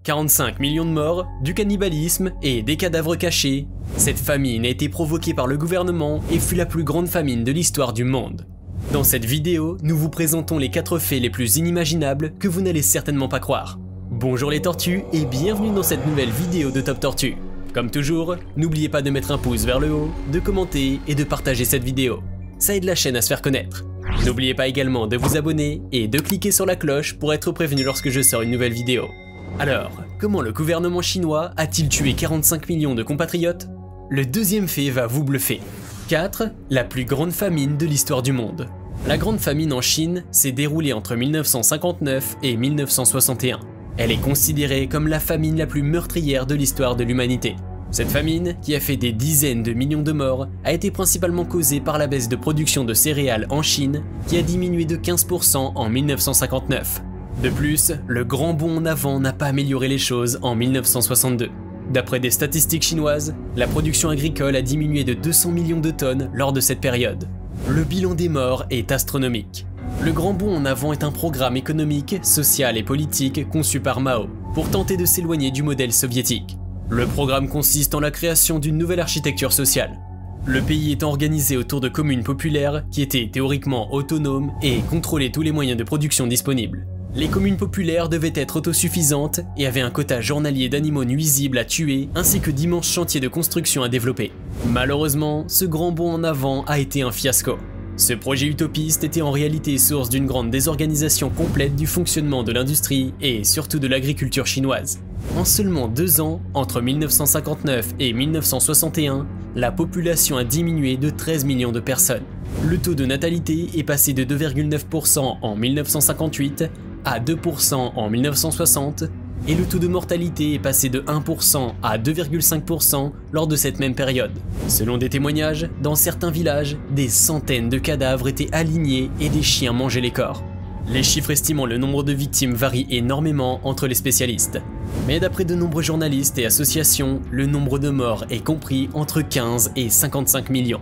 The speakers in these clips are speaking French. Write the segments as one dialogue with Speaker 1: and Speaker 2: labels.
Speaker 1: 45 millions de morts, du cannibalisme et des cadavres cachés. Cette famine a été provoquée par le gouvernement et fut la plus grande famine de l'histoire du monde. Dans cette vidéo, nous vous présentons les 4 faits les plus inimaginables que vous n'allez certainement pas croire. Bonjour les tortues et bienvenue dans cette nouvelle vidéo de Top Tortue. Comme toujours, n'oubliez pas de mettre un pouce vers le haut, de commenter et de partager cette vidéo. Ça aide la chaîne à se faire connaître. N'oubliez pas également de vous abonner et de cliquer sur la cloche pour être prévenu lorsque je sors une nouvelle vidéo. Alors, comment le gouvernement chinois a-t-il tué 45 millions de compatriotes? Le deuxième fait va vous bluffer. 4. La plus grande famine de l'histoire du monde. La grande famine en Chine s'est déroulée entre 1959 et 1961. Elle est considérée comme la famine la plus meurtrière de l'histoire de l'humanité. Cette famine, qui a fait des dizaines de millions de morts, a été principalement causée par la baisse de production de céréales en Chine, qui a diminué de 15% en 1959. De plus, le grand bond en avant n'a pas amélioré les choses en 1962. D'après des statistiques chinoises, la production agricole a diminué de 200 millions de tonnes lors de cette période. Le bilan des morts est astronomique. Le grand bond en avant est un programme économique, social et politique conçu par Mao pour tenter de s'éloigner du modèle soviétique. Le programme consiste en la création d'une nouvelle architecture sociale. Le pays est organisé autour de communes populaires qui étaient théoriquement autonomes et contrôlaient tous les moyens de production disponibles. Les communes populaires devaient être autosuffisantes et avaient un quota journalier d'animaux nuisibles à tuer ainsi que d'immenses chantiers de construction à développer. Malheureusement, ce grand bond en avant a été un fiasco. Ce projet utopiste était en réalité source d'une grande désorganisation complète du fonctionnement de l'industrie et surtout de l'agriculture chinoise. En seulement 2 ans, entre 1959 et 1961, la population a diminué de 13 millions de personnes. Le taux de natalité est passé de 2,9% en 1958 à 2% en 1960 et le taux de mortalité est passé de 1% à 2,5% lors de cette même période. Selon des témoignages, dans certains villages, des centaines de cadavres étaient alignés et des chiens mangeaient les corps. Les chiffres estimant le nombre de victimes varient énormément entre les spécialistes. Mais d'après de nombreux journalistes et associations, le nombre de morts est compris entre 15 et 55 millions.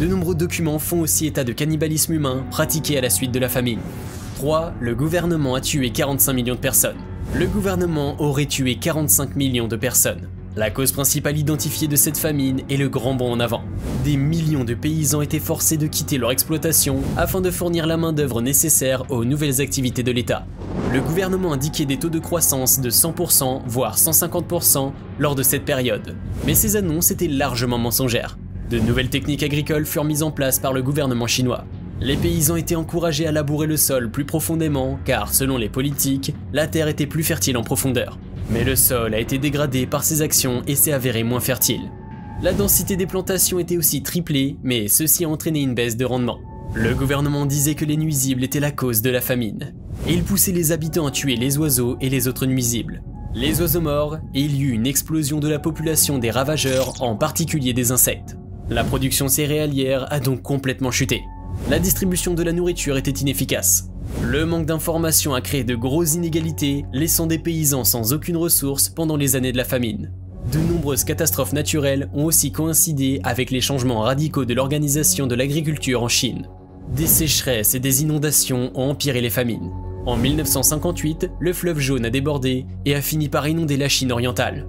Speaker 1: De nombreux documents font aussi état de cannibalisme humain pratiqué à la suite de la famine. 3. Le gouvernement a tué 45 millions de personnes. Le gouvernement aurait tué 45 millions de personnes. La cause principale identifiée de cette famine est le grand bond en avant. Des millions de paysans étaient forcés de quitter leur exploitation afin de fournir la main-d'œuvre nécessaire aux nouvelles activités de l'État. Le gouvernement indiquait des taux de croissance de 100% voire 150% lors de cette période. Mais ces annonces étaient largement mensongères. De nouvelles techniques agricoles furent mises en place par le gouvernement chinois. Les paysans étaient encouragés à labourer le sol plus profondément car, selon les politiques, la terre était plus fertile en profondeur. Mais le sol a été dégradé par ces actions et s'est avéré moins fertile. La densité des plantations était aussi triplée, mais ceci a entraîné une baisse de rendement. Le gouvernement disait que les nuisibles étaient la cause de la famine. Et il poussait les habitants à tuer les oiseaux et les autres nuisibles. Les oiseaux morts, et il y eut une explosion de la population des ravageurs, en particulier des insectes. La production céréalière a donc complètement chuté. La distribution de la nourriture était inefficace. Le manque d'informations a créé de grosses inégalités, laissant des paysans sans aucune ressource pendant les années de la famine. De nombreuses catastrophes naturelles ont aussi coïncidé avec les changements radicaux de l'organisation de l'agriculture en Chine. Des sécheresses et des inondations ont empiré les famines. En 1958, le fleuve Jaune a débordé et a fini par inonder la Chine orientale.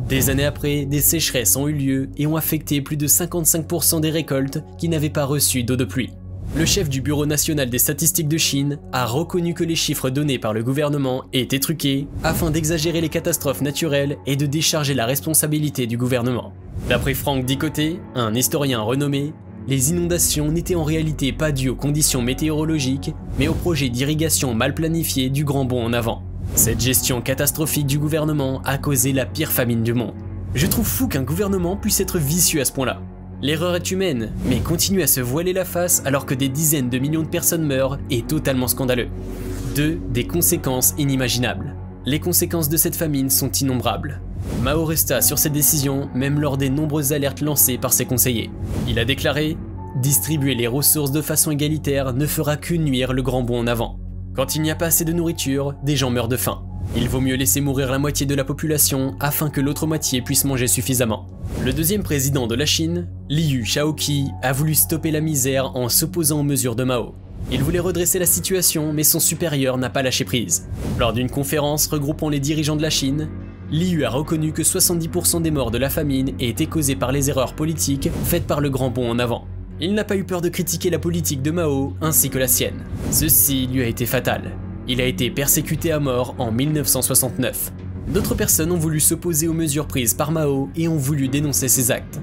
Speaker 1: Des années après, des sécheresses ont eu lieu et ont affecté plus de 55% des récoltes qui n'avaient pas reçu d'eau de pluie. Le chef du Bureau national des statistiques de Chine a reconnu que les chiffres donnés par le gouvernement étaient truqués afin d'exagérer les catastrophes naturelles et de décharger la responsabilité du gouvernement. D'après Franck Dicoté, un historien renommé, les inondations n'étaient en réalité pas dues aux conditions météorologiques, mais au projet d'irrigation mal planifié du grand bond en avant. Cette gestion catastrophique du gouvernement a causé la pire famine du monde. Je trouve fou qu'un gouvernement puisse être vicieux à ce point-là. L'erreur est humaine, mais continuer à se voiler la face alors que des dizaines de millions de personnes meurent est totalement scandaleux. 2. Des conséquences inimaginables. Les conséquences de cette famine sont innombrables. Mao resta sur cette décision même lors des nombreuses alertes lancées par ses conseillers. Il a déclaré « Distribuer les ressources de façon égalitaire ne fera que nuire le grand bond en avant. Quand il n'y a pas assez de nourriture, des gens meurent de faim. Il vaut mieux laisser mourir la moitié de la population afin que l'autre moitié puisse manger suffisamment. » Le deuxième président de la Chine, Liu Shaoqi, a voulu stopper la misère en s'opposant aux mesures de Mao. Il voulait redresser la situation, mais son supérieur n'a pas lâché prise. Lors d'une conférence regroupant les dirigeants de la Chine, L'IU a reconnu que 70% des morts de la famine étaient causées par les erreurs politiques faites par le grand bond en avant. Il n'a pas eu peur de critiquer la politique de Mao ainsi que la sienne. Ceci lui a été fatal. Il a été persécuté à mort en 1969. D'autres personnes ont voulu s'opposer aux mesures prises par Mao et ont voulu dénoncer ses actes.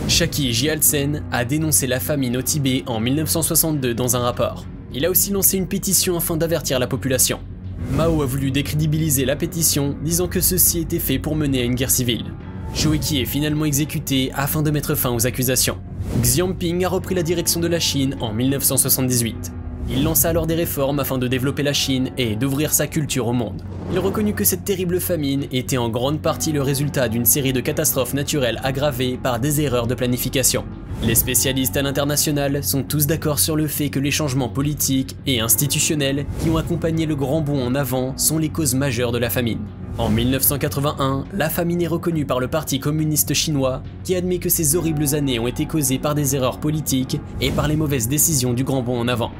Speaker 1: Shaki Gyaltsen a dénoncé la famine au Tibet en 1962 dans un rapport. Il a aussi lancé une pétition afin d'avertir la population. Mao a voulu décrédibiliser la pétition, disant que ceci était fait pour mener à une guerre civile. Shoueki est finalement exécuté afin de mettre fin aux accusations. Xiaoping a repris la direction de la Chine en 1978. Il lança alors des réformes afin de développer la Chine et d'ouvrir sa culture au monde. Il reconnut que cette terrible famine était en grande partie le résultat d'une série de catastrophes naturelles aggravées par des erreurs de planification. Les spécialistes à l'international sont tous d'accord sur le fait que les changements politiques et institutionnels qui ont accompagné le grand bond en avant sont les causes majeures de la famine. En 1981, la famine est reconnue par le Parti communiste chinois qui admet que ces horribles années ont été causées par des erreurs politiques et par les mauvaises décisions du grand bond en avant.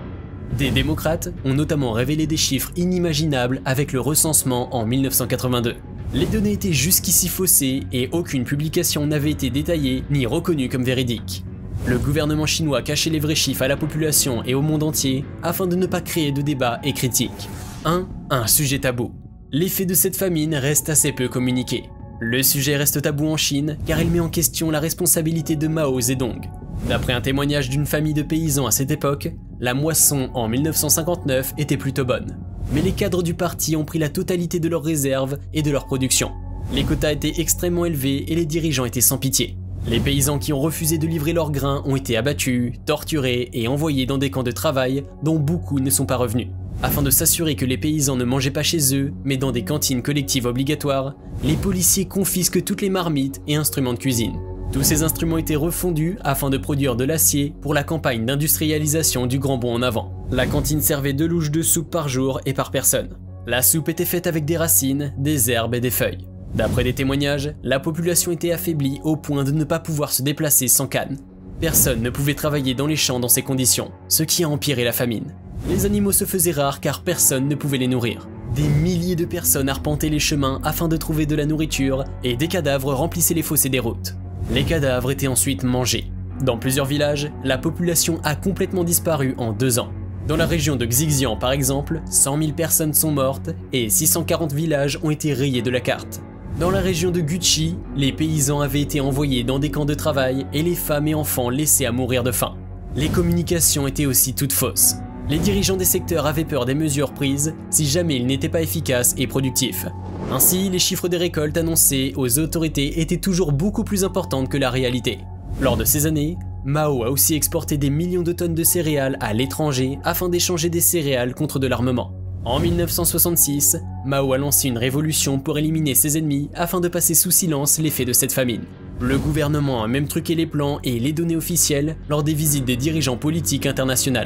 Speaker 1: Des démocrates ont notamment révélé des chiffres inimaginables avec le recensement en 1982. Les données étaient jusqu'ici faussées et aucune publication n'avait été détaillée ni reconnue comme véridique. Le gouvernement chinois cachait les vrais chiffres à la population et au monde entier afin de ne pas créer de débats et critiques. Un sujet tabou. L'effet de cette famine reste assez peu communiqué. Le sujet reste tabou en Chine car il met en question la responsabilité de Mao Zedong. D'après un témoignage d'une famille de paysans à cette époque, la moisson en 1959 était plutôt bonne. Mais les cadres du parti ont pris la totalité de leurs réserves et de leur production. Les quotas étaient extrêmement élevés et les dirigeants étaient sans pitié. Les paysans qui ont refusé de livrer leurs grains ont été abattus, torturés et envoyés dans des camps de travail dont beaucoup ne sont pas revenus. Afin de s'assurer que les paysans ne mangeaient pas chez eux, mais dans des cantines collectives obligatoires, les policiers confisquent toutes les marmites et instruments de cuisine. Tous ces instruments étaient refondus afin de produire de l'acier pour la campagne d'industrialisation du grand bond en avant. La cantine servait 2 louches de soupe par jour et par personne. La soupe était faite avec des racines, des herbes et des feuilles. D'après des témoignages, la population était affaiblie au point de ne pas pouvoir se déplacer sans canne. Personne ne pouvait travailler dans les champs dans ces conditions, ce qui a empiré la famine. Les animaux se faisaient rares car personne ne pouvait les nourrir. Des milliers de personnes arpentaient les chemins afin de trouver de la nourriture et des cadavres remplissaient les fossés des routes. Les cadavres étaient ensuite mangés. Dans plusieurs villages, la population a complètement disparu en 2 ans. Dans la région de Xixian par exemple, 100 000 personnes sont mortes et 640 villages ont été rayés de la carte. Dans la région de Guqi, les paysans avaient été envoyés dans des camps de travail et les femmes et enfants laissés à mourir de faim. Les communications étaient aussi toutes fausses. Les dirigeants des secteurs avaient peur des mesures prises si jamais ils n'étaient pas efficaces et productifs. Ainsi, les chiffres des récoltes annoncés aux autorités étaient toujours beaucoup plus importantes que la réalité. Lors de ces années, Mao a aussi exporté des millions de tonnes de céréales à l'étranger afin d'échanger des céréales contre de l'armement. En 1966, Mao a lancé une révolution pour éliminer ses ennemis afin de passer sous silence l'effet de cette famine. Le gouvernement a même truqué les plans et les données officielles lors des visites des dirigeants politiques internationaux.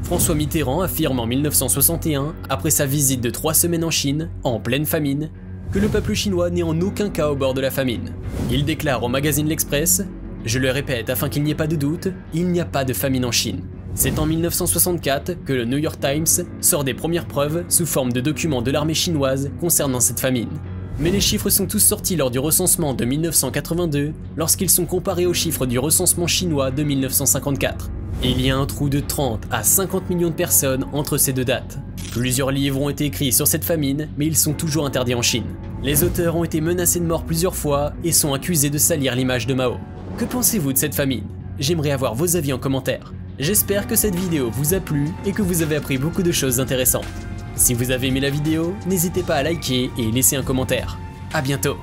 Speaker 1: François Mitterrand affirme en 1961, après sa visite de 3 semaines en Chine, en pleine famine, que le peuple chinois n'est en aucun cas au bord de la famine. Il déclare au magazine L'Express « Je le répète afin qu'il n'y ait pas de doute, il n'y a pas de famine en Chine ». C'est en 1964 que le New York Times sort des premières preuves sous forme de documents de l'armée chinoise concernant cette famine. Mais les chiffres sont tous sortis lors du recensement de 1982 lorsqu'ils sont comparés aux chiffres du recensement chinois de 1954. Il y a un trou de 30 à 50 millions de personnes entre ces deux dates. Plusieurs livres ont été écrits sur cette famine, mais ils sont toujours interdits en Chine. Les auteurs ont été menacés de mort plusieurs fois et sont accusés de salir l'image de Mao. Que pensez-vous de cette famine? J'aimerais avoir vos avis en commentaire. J'espère que cette vidéo vous a plu et que vous avez appris beaucoup de choses intéressantes. Si vous avez aimé la vidéo, n'hésitez pas à liker et laisser un commentaire. À bientôt.